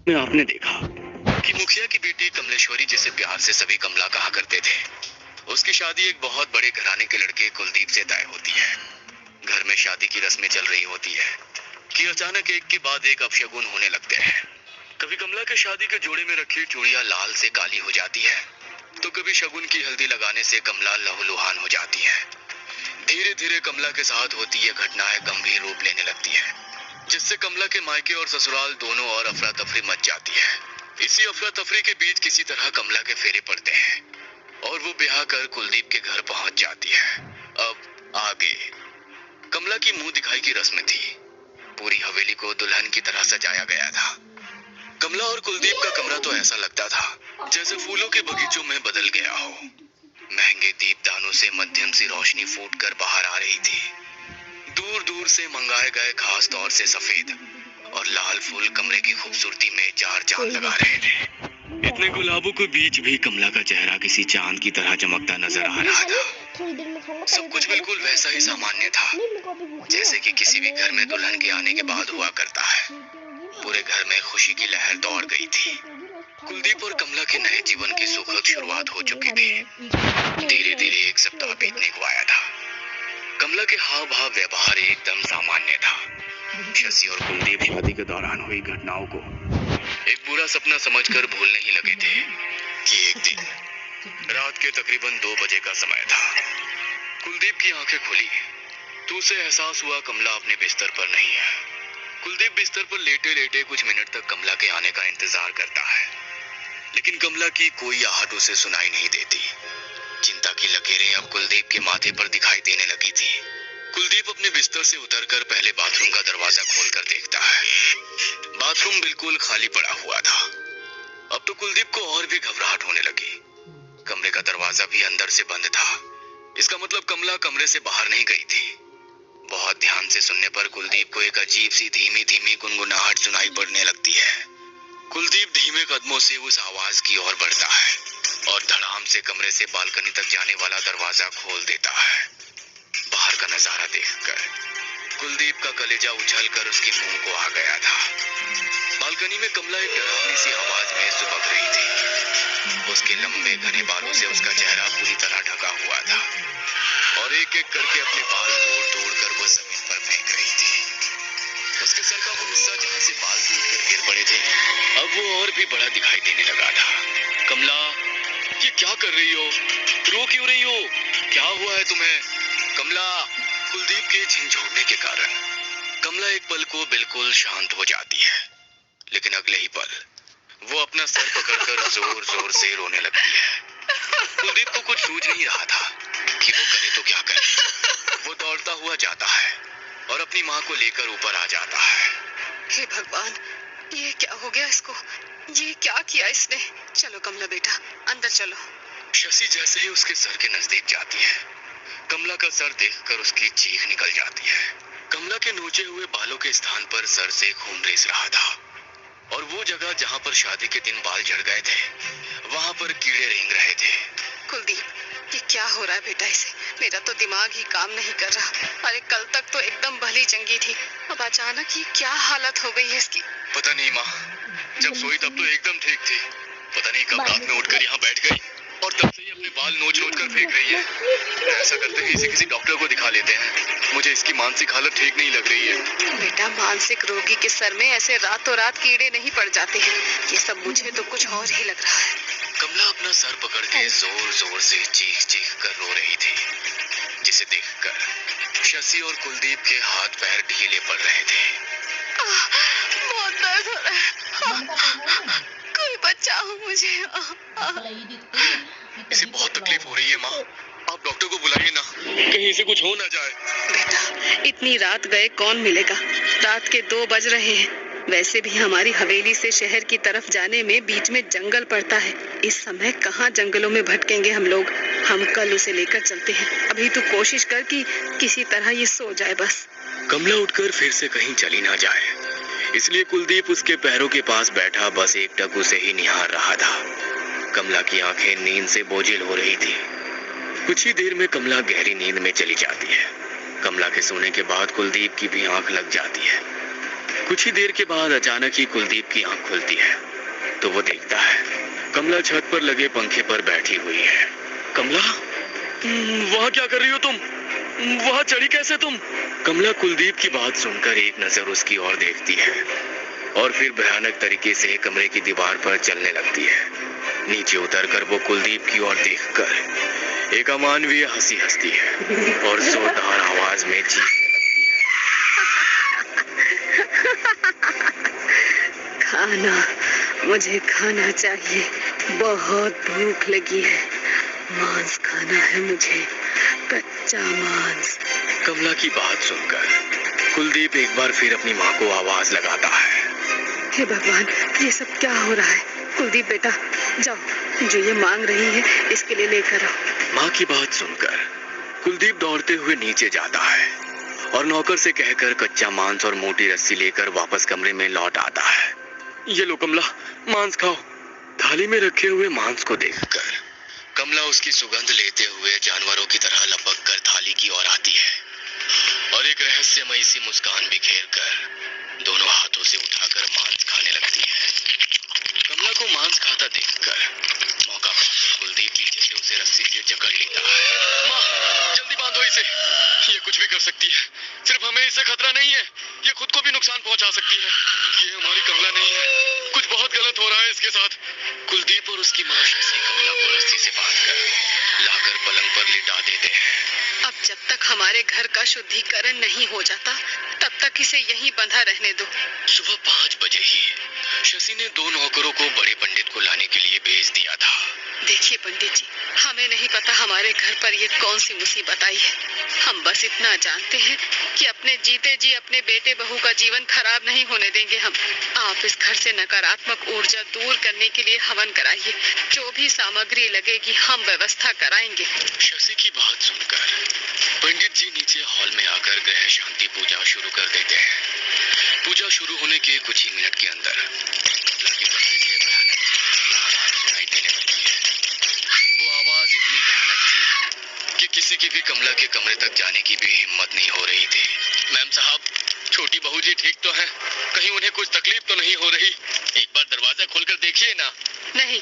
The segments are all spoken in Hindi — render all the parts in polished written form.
में आपने देखा कि मुखिया की बेटी कमलेश्वरी, जिसे प्यार से सभी कमला कहा करते थे, उसकी शादी एक बहुत बड़े घराने के लड़के कुलदीप से तय होती है। घर में शादी की रस्में चल रही होती है कि अचानक एक के बाद एक अपशगुन होने लगते हैं। कभी कमला के शादी के जोड़े में रखी चूड़ियां लाल से काली हो जाती है, तो कभी शगुन की हल्दी लगाने से कमला लहूलुहान हो जाती है। धीरे धीरे कमला के साथ होती ये घटनाएं गंभीर रूप लेने लगती है, जिससे कमला के मायके और ससुराल दोनों और अफरा तफरी मच जाती है। इसी अफरा तफरी के बीच किसी तरह कमला के फेरे पड़ते हैं और वो ब्याह कर कुलदीप के घर पहुंच जाती है। अब आगे कमला की मुंह दिखाई की रस्म थी। पूरी हवेली को दुल्हन की तरह सजाया गया था। कमला और कुलदीप का कमरा तो ऐसा लगता था जैसे फूलों के बगीचों में बदल गया हो। महंगे दीपदानों से मध्यम सी रोशनी फूटकर बाहर आ रही थी। दूर दूर से मंगाए गए खास तौर से सफेद और लाल फूल कमरे की खूबसूरती में चार चांद लगा रहे थे। इतने गुलाबों के बीच भी कमला का चेहरा किसी चांद की तरह चमकता नजर आ रहा था। सब कुछ बिल्कुल वैसा ही सामान्य था जैसे कि किसी भी घर में दुल्हन के आने के बाद हुआ करता है। पूरे घर में खुशी की लहर दौड़ गई थी। कुलदीप और कमला के नए जीवन की सुखद शुरुआत हो चुकी थी। धीरे धीरे एक सप्ताह बीतने को आया था। कमला के हाव भाव व्यवहार एकदम सामान्य था। शशि और कुलदीप शादी के दौरान हुई घटनाओं को एक बुरा सपना समझकर भूलने ही लगे थे कि एक दिन रात के तकरीबन 2 बजे का समय था। कुलदीप की आंखें खुली तो उसे एहसास हुआ कमला अपने बिस्तर पर नहीं है। कुलदीप बिस्तर पर लेटे लेटे कुछ मिनट तक कमला के आने का इंतजार करता है, लेकिन कमला की कोई आहट उसे सुनाई नहीं देती। चिंता की लकीरें अब कुलदीप के माथे पर दिखाई देने लगी थी। कुलदीप अपने बिस्तर से उतरकर पहले बाथरूम का दरवाजा खोलकर देखता है। बाथरूम बिल्कुल खाली पड़ा हुआ था। अब तो कुलदीप को और भी घबराहट होने लगी। कमरे का दरवाजा भी अंदर से बंद था। इसका मतलब कमला कमरे से बाहर नहीं गई थी। बहुत ध्यान से सुनने पर कुलदीप को एक अजीब सी धीमी धीमी गुनगुनाहट सुनाई पड़ने लगती है। कुलदीप धीमे कदमों से उस आवाज की ओर बढ़ता है और धड़ाम से कमरे से बालकनी तक जाने वाला दरवाजा खोल देता है। बाहर का नजारा देखकर कुलदीप का कलेजा उछलकर उसके मुंह को आ गया था। बालकनी में कमला एक डरावनी सी आवाज में सुबक रही थी। उसके लंबे घने बालों से उसका चेहरा पूरी तरह ढका हुआ था और एक एक करके अपने बाल तोड़ तोड़ कर वो जमीन पर फेंक रही थी। उसके सर का वो हिस्सा जहाँ से बाल टूटकर गिर पड़े थे, अब वो और भी बड़ा दिखाई देने लगा था। कमला, ये क्या कर रही हो? रो क्यों रही हो? क्या हुआ है तुम्हें? कमला। कुलदीप के झिंझोड़ने के कारण कमला एक पल को बिल्कुल शांत हो जाती है, लेकिन अगले ही पल वो अपना सर पकड़कर जोर जोर से रोने लगती है। कुलदीप को कुछ सूझ नहीं रहा था कि वो करे तो क्या करे। वो दौड़ता हुआ जाता है और अपनी माँ को लेकर ऊपर आ जाता है। हे भगवान, ये क्या हो गया इसको? ये क्या किया इसने? चलो कमला बेटा, अंदर चलो। शशि जैसे ही उसके सर के नजदीक जाती है, कमला का सर देखकर उसकी चीख निकल जाती है। कमला के नोचे हुए बालों के स्थान पर सर से खून रिस रहा था और वो जगह जहाँ पर शादी के दिन बाल झड़ गए थे, वहाँ पर कीड़े रेंग रहे थे। कुलदीप, ये क्या हो रहा है बेटा इसे? मेरा तो दिमाग ही काम नहीं कर रहा। अरे कल तक तो एकदम भली चंगी थी, अब अचानक ये क्या हालत हो गई है इसकी? पता नहीं माँ, जब सोई तब तो एकदम ठीक थी। पता नहीं कब रात में उठकर यहाँ बैठ गई और तब से ही अपने बाल नोच नोच कर फेंक रही है। ऐसा करते हैं इसे किसी डॉक्टर को दिखा लेते हैं। मुझे इसकी मानसिक हालत ठीक नहीं लग रही है। बेटा, मानसिक रोगी के सर में ऐसे रातों रात कीड़े नहीं पड़ जाते हैं। ये सब मुझे तो कुछ और ही लग रहा है। कमला अपना सर पकड़ के जोर जोर से चीख चीख कर रो रही थी, जिसे देखकर शशि और कुलदीप के हाथ पैर ढीले पड़ रहे थे। बहुत दर्द हो रहा है, कोई बचाओ मुझे। इसे बहुत तकलीफ हो रही है माँ, आप डॉक्टर को बुलाइए ना, कहीं इसे कुछ हो ना जाए। बेटा, इतनी रात गए कौन मिलेगा? रात के 2 बज रहे हैं। वैसे भी हमारी हवेली से शहर की तरफ जाने में बीच में जंगल पड़ता है। इस समय कहाँ जंगलों में भटकेंगे हम लोग। हम कल उसे लेकर चलते हैं। अभी तू कोशिश कर कि किसी तरह ये सो जाए बस। कमला उठकर फिर से कहीं चली ना जाए, इसलिए कुलदीप उसके पैरों के पास बैठा बस एक टक उसे ही निहार रहा था। कमला की आंखें नींद से बोझिल हो रही थी। कुछ ही देर में कमला गहरी नींद में चली जाती है। कमला के सोने के बाद कुलदीप की भी आंख लग जाती है। कुछ ही देर के बाद अचानक ही कुलदीप की आंख खुलती है तो वो देखता है कमला छत पर लगे पंखे पर बैठी हुई है। कमला, वहाँ क्या कर रही हो तुम? वहाँ चढ़ी कैसे तुम? कमला कुलदीप की बात सुनकर एक नजर उसकी ओर देखती है और फिर भयानक तरीके से कमरे की दीवार पर चलने लगती है। नीचे उतरकर वो कुलदीप की ओर देखकर एक अमानवीय हंसी हंसती है और जोरदार आवाज में चीखने लगती है। खाना, मुझे खाना चाहिए, बहुत भूख लगी है, मांस खाना है मुझे, कच्चा मांस। कमला की बात सुनकर कुलदीप एक बार फिर अपनी माँ को आवाज लगाता है। हे भगवान, ये सब क्या हो रहा है? कुलदीप बेटा, जाओ, जो ये मांग रही है इसके लिए लेकर आओ। माँ की बात सुनकर कुलदीप दौड़ते हुए नीचे जाता है और नौकर से कहकर कच्चा मांस और मोटी रस्सी लेकर वापस कमरे में लौट आता है। ये लो कमला, मांस खाओ। थाली में रखे हुए मांस को देखकर कमला उसकी सुगंध लेते हुए जानवरों की तरह लपक कर थाली की ओर आती है और एक रहस्यमयी सी मुस्कान बिखेर कर दोनों हाथों से उठाकर मांस खाने लगती है। कमला को मांस खाता देखकर मौका पाकर कुलदीप पीछे से उसे रस्सी से जकड़ लेता है। माँ, जल्दी बांधो इसे, ये कुछ भी कर सकती है। सिर्फ हमें इससे खतरा नहीं है, ये खुद को भी नुकसान पहुंचा सकती है। ये हमारी कमला नहीं है, कुछ बहुत गलत हो रहा है इसके साथ। कुलदीप और उसकी माँ शशि कमला को रस्सी से बांधकर लाकर पलंग पर लिटा देते हैं। अब जब तक हमारे घर का शुद्धिकरण नहीं हो जाता तब तक इसे यहीं बंधा रहने दो। सुबह 5 बजे ही शशि ने 2 नौकरों को बड़े पंडित को लाने के लिए भेज दिया था। देखिए पंडित जी, हमें नहीं पता हमारे घर पर ये कौन सी मुसीबत आई है। हम बस इतना जानते हैं कि अपने जीते जी अपने बेटे बहू का जीवन खराब नहीं होने देंगे हम। आप इस घर से नकारात्मक ऊर्जा दूर करने के लिए हवन कराइए। जो भी सामग्री लगेगी हम व्यवस्था कराएंगे। शशि की बात सुनकर पंडित जी नीचे हॉल में आकर ग्रह शांति पूजा शुरू कर देते हैं। पूजा शुरू होने के कुछ ही मिनट के अंदर कमला के कमरे से भयानक आवाज सुनाई देने लगती है। वो आवाज इतनी भयानक थी कि किसी की भी कमला के कमरे तक जाने की भी हिम्मत नहीं हो रही थी। मैम साहब, छोटी बहू जी ठीक तो हैं? कहीं उन्हें कुछ तकलीफ तो नहीं हो रही? एक बार दरवाजा खोलकर देखिए ना। नहीं,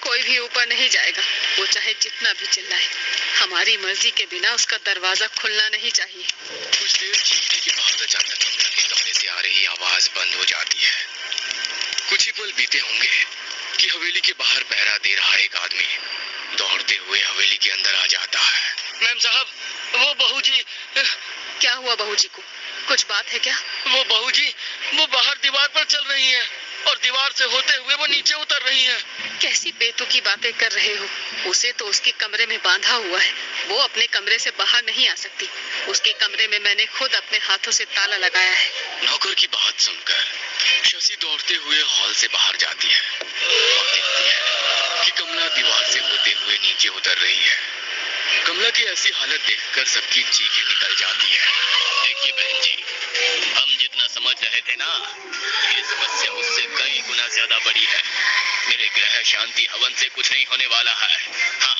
कोई भी ऊपर नहीं जाएगा, वो चाहे जितना भी चिल्लाए। हमारी मर्जी के बिना उसका दरवाजा खुलना नहीं चाहिए। कुछ देर चीखने के बाद अचानक कमला के कमरे से आ रही आवाज बंद हो जाती है। कुछ ही पल बीते होंगे कि हवेली के बाहर पहरा दे रहा एक आदमी दौड़ते हुए हवेली के अंदर आ जाता है। मैम साहब, वो बहू जी। क्या हुआ बहू जी को? कुछ बात है क्या? वो बहू जी, वो बाहर दीवार पर चल रही हैं और दीवार से होते हुए वो नीचे उतर रही हैं। कैसी बेतुकी बातें कर रहे हो? उसे तो उसके कमरे में बांधा हुआ है, वो अपने कमरे से बाहर नहीं आ सकती। उसके कमरे में मैंने खुद अपने हाथों से ताला लगाया है। नौकर की बात सुनकर शशि दौड़ते हुए हॉल से बाहर जाती है और देखती है कि कमला दीवार से होते हुए नीचे उतर रही है। कमला की ऐसी हालत देखकर सबकी चीखें निकल जाती है। देखिए बहन जी, हम जितना समझ रहे थे ना, ये समस्या उससे कई गुना ज्यादा बड़ी है। मेरे ग्रह शांति हवन से कुछ नहीं होने वाला है। हाँ,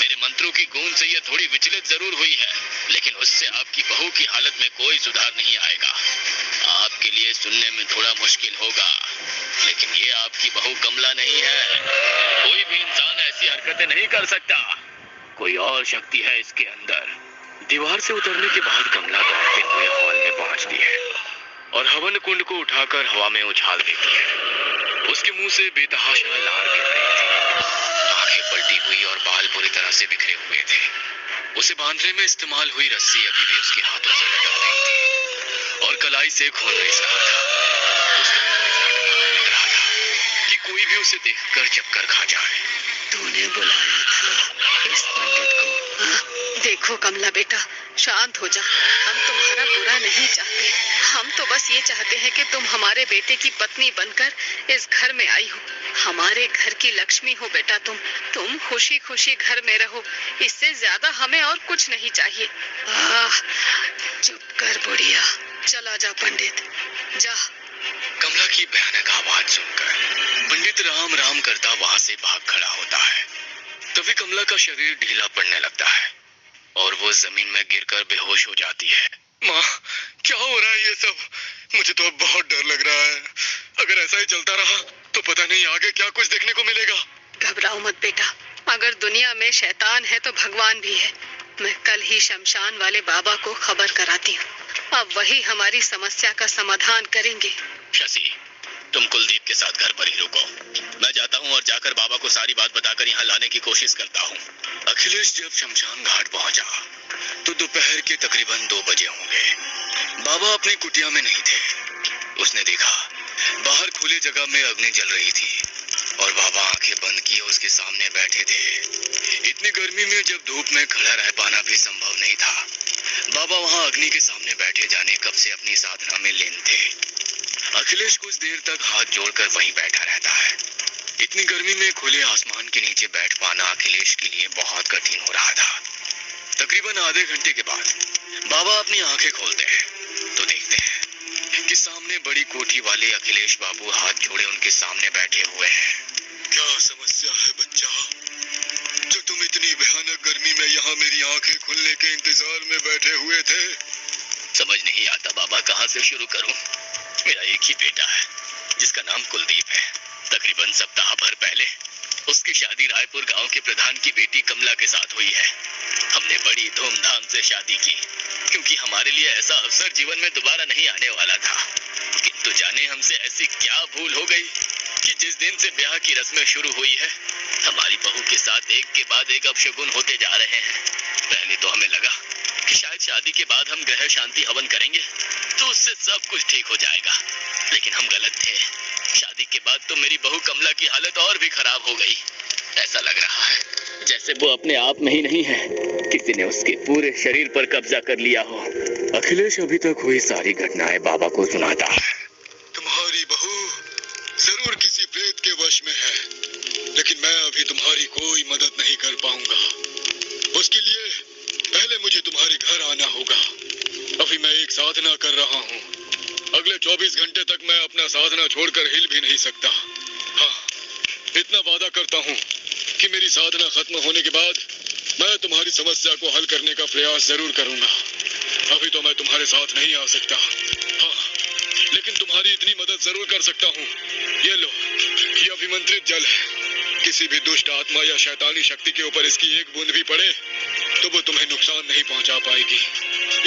मेरे मंत्रों की गूंज से ये थोड़ी विचलित जरूर हुई है, लेकिन उससे आपकी बहू की हालत में कोई सुधार नहीं आएगा। आपके लिए सुनने में थोड़ा मुश्किल होगा, लेकिन ये आपकी बहू कमला नहीं है। कोई भी इंसान ऐसी हरकतें नहीं कर सकता, कोई और शक्ति है इसके अंदर। दीवार से उतरने के बाद कमला दौड़ते हुए हॉल में पहुंचती है और हवन कुंड को उठाकर हवा में उछाल देती है। उसके मुंह से बेतहाशा लार गिर रही थी, आंखें पलटी हुई और बाल बुरी तरह से बिखरे हुए थे। उसे बांधने में इस्तेमाल हुई रस्सी अभी भी उसके हाथों से लटक रही थी और कलाई से खून रिस रहा था। उसका मुंह इतना डरावना लग रहा था कि कोई भी उसे देखकर चक्कर खा जाए। तूने बुलाया था इस पंडित को? देखो कमला बेटा, शांत हो जा। हम तुम्हारा बुरा नहीं चाहते, हम तो बस ये चाहते हैं कि तुम हमारे बेटे की पत्नी बनकर इस घर में आई हो। हमारे घर की लक्ष्मी हो बेटा तुम खुशी खुशी घर में रहो, इससे ज्यादा हमें और कुछ नहीं चाहिए। चुप कर बुढ़िया, चला जा पंडित, जा। कमला की भयानक आवाज सुनकर पंडित राम राम करता वहां से भाग खड़ा होता है। तभी कमला का शरीर ढीला पड़ने लगता है और वो जमीन में गिरकर बेहोश हो जाती है। माँ, क्या हो रहा है ये सब? मुझे तो अब बहुत डर लग रहा है। अगर ऐसा ही चलता रहा तो पता नहीं आगे क्या कुछ देखने को मिलेगा। घबराओ मत बेटा, अगर दुनिया में शैतान है तो भगवान भी है। मैं कल ही शमशान वाले बाबा को खबर कराती हूँ, अब वही हमारी समस्या का समाधान करेंगे। शशि, तुम कुलदीप के साथ घर पर ही रुको। मैं जाता हूँ और जाकर बाबा को सारी बात बताकर यहाँ लाने की कोशिश करता हूँ। अखिलेश जब शमशान घाट पहुँचा तो दोपहर के तकरीबन 2 बजे होंगे। बाबा अपनी कुटिया में नहीं थे। उसने देखा बाहर खुली जगह में अग्नि जल रही थी और बाबा आंखें बंद किए उसके सामने बैठे थे। इतनी गर्मी में जब धूप में खड़ा रह पाना भी संभव नहीं था, बाबा वहां अग्नि के सामने बैठे जाने कब से अपनी साधना में लीन थे। अखिलेश कुछ देर तक हाथ जोड़कर वहीं बैठा रहता है। इतनी गर्मी में खुले आसमान के नीचे बैठ पाना अखिलेश के लिए बहुत कठिन हो रहा था। तकरीबन आधे घंटे के बाद बाबा अपनी आंखें खोलते हैं तो देखते हैं कि सामने बड़ी कोठी वाले अखिलेश बाबू हाथ जोड़े उनके सामने बैठे हुए हैं। क्या समस्या है बच्चा, जो तुम इतनी भयानक गर्मी में यहाँ मेरी आंखें खुलने के इंतजार में बैठे हुए थे? समझ नहीं आता बाबा, कहाँ से शुरू करूं। मेरा एक ही बेटा है जिसका नाम कुलदीप है। तकरीबन सप्ताह भर पहले उसकी शादी रायपुर गांव के प्रधान की बेटी कमला के साथ हुई है। हमने बड़ी धूमधाम से शादी की क्योंकि हमारे लिए ऐसा अवसर जीवन में दोबारा नहीं आने वाला था। किंतु जाने हमसे ऐसी क्या भूल हो गई कि जिस दिन से ब्याह की रस्में शुरू हुई है, हमारी बहू के साथ एक के बाद एक अपशगुन होते जा रहे हैं। पहले तो हमें लगा कि शायद शादी के बाद हम ग्रह शांति हवन करेंगे तो उससे सब कुछ ठीक हो जाएगा, लेकिन हम गलत थे। शादी के बाद तो मेरी बहू कमला की हालत और भी खराब हो गई। ऐसा लग रहा है जैसे वो अपने आप में ही नहीं है, किसी ने उसके पूरे शरीर पर कब्जा कर लिया हो। अखिलेश अभी तक हुई सारी घटनाएं बाबा को सुनाता है। तुम्हारी बहू जरूर किसी प्रेत के वश में है, लेकिन मैं अभी तुम्हारी कोई मदद नहीं कर पाऊंगा। उसके लिए पहले मुझे तुम्हारे घर आना होगा। अभी मैं एक साधना कर रहा हूँ। अगले 24 घंटे तक मैं अपना साधना छोड़कर हिल भी नहीं सकता। हाँ, इतना वादा करता हूँ कि मेरी साधना खत्म होने के बाद मैं तुम्हारी समस्या को हल करने का प्रयास जरूर करूंगा। अभी तो मैं तुम्हारे साथ नहीं आ सकता, हाँ, लेकिन तुम्हारी इतनी मदद जरूर कर सकता हूँ। ये लो, ये अभिमंत्रित जल है। किसी भी दुष्ट आत्मा या शैतानी शक्ति के ऊपर इसकी एक बूंद भी पड़े तो वो तुम्हें नुकसान नहीं पहुंचा पाएगी।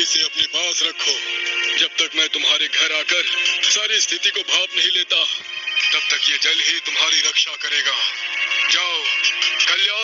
इसे अपने पास रखो। जब तक मैं तुम्हारे घर आकर सारी स्थिति को भाप नहीं लेता, तब तक ये जल ही तुम्हारी रक्षा करेगा। जाओ, कल्याण।